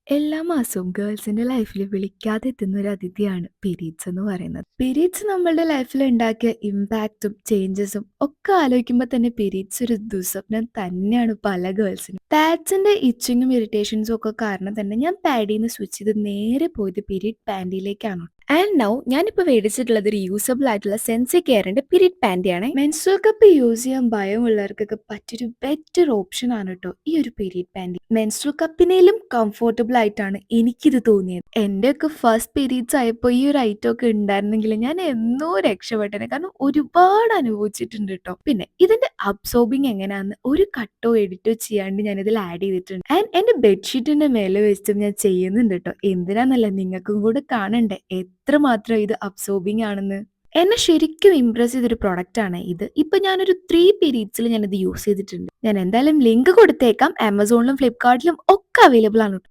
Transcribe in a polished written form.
എല്ലാ മാസവും ഗേൾസിന്റെ ലൈഫിൽ വിളിക്കാതെ എത്തുന്ന ഒരു അതിഥിയാണ് പീരീഡ്സ് എന്ന് പറയുന്നത്. പീരീഡ്സ് നമ്മളുടെ ലൈഫിൽ ഉണ്ടാക്കിയ ഇമ്പാക്റ്റും ചേഞ്ചസും ഒക്കെ ആലോചിക്കുമ്പോൾ തന്നെ പീരീഡ്സ് ഒരു ദുസ്വപ്നം തന്നെയാണ് പല ഗേൾസിനും. പാഡ്സിന്റെ ഇച്ചിങ്ങും ഇറിറ്റേഷൻസും ഒക്കെ കാരണം തന്നെ ഞാൻ പാഡിൽ നിന്ന് സ്വിച്ച് ചെയ്ത് നേരെ പോയത് പീരീഡ് പാൻറ്റിയിലേക്കാണ്. ആൻഡ് നൗ ഞാനിപ്പോൾ മേടിച്ചിട്ടുള്ളത് ഒരു യൂസബിൾ ആയിട്ടുള്ള സെൻസി കെയറിന്റെ പീരീഡ് പാൻറ്റിയാണ്. മെൻസ്ട്രുവൽ കപ്പ് യൂസ് ചെയ്യാൻ ഭയമുള്ളവർക്കൊക്കെ പറ്റിയൊരു ബെറ്റർ ഓപ്ഷൻ ആണ് കേട്ടോ ഈ ഒരു പീരീഡ് പാൻറ്റി. മെൻസ്ട്രുവൽ കപ്പിനേലും കംഫർട്ടബിൾ ആയിട്ടാണ് എനിക്കിത് തോന്നിയത്. എന്റെയൊക്കെ ഫസ്റ്റ് പീരീഡ്സ് ആയപ്പോൾ ഈ ഒരു ഐറ്റം ഒക്കെ ഉണ്ടായിരുന്നെങ്കിൽ ഞാൻ എന്നോ രക്ഷപ്പെട്ടനെ, കാരണം ഒരുപാട് അനുഭവിച്ചിട്ടുണ്ട് കേട്ടോ. പിന്നെ ഇതിന്റെ അബ്സോർബിങ് എങ്ങനെയാന്ന് ഒരു കട്ടോ എഡിറ്റോ ചെയ്യാണ്ട് ഞാൻ ഇതിൽ ആഡ് ചെയ്തിട്ടുണ്ട്. ആൻഡ് എന്റെ ബെഡ്ഷീറ്റിന്റെ മേലെ വെച്ചിട്ടും ഞാൻ ചെയ്യുന്നുണ്ട് കേട്ടോ. എന്തിനാന്നല്ല, നിങ്ങൾക്കും കൂടെ കാണണ്ടേ എത്രമാത്രം ഇത് അബ്സോർബിങ് ആണെന്ന്. എന്നെ ശരിക്കും ഇംപ്രസ് ചെയ്തൊരു പ്രൊഡക്റ്റ് ആണ് ഇത്. ഇപ്പൊ ഞാനൊരു 3 പീരീഡ്സിൽ ഞാനിത് യൂസ് ചെയ്തിട്ടുണ്ട്. ഞാൻ എന്തായാലും ലിങ്ക് കൊടുത്തേക്കാം. ആമസോണിലും ഫ്ലിപ്കാർട്ടിലും ഒക്കെ അവൈലബിൾ ആണ്.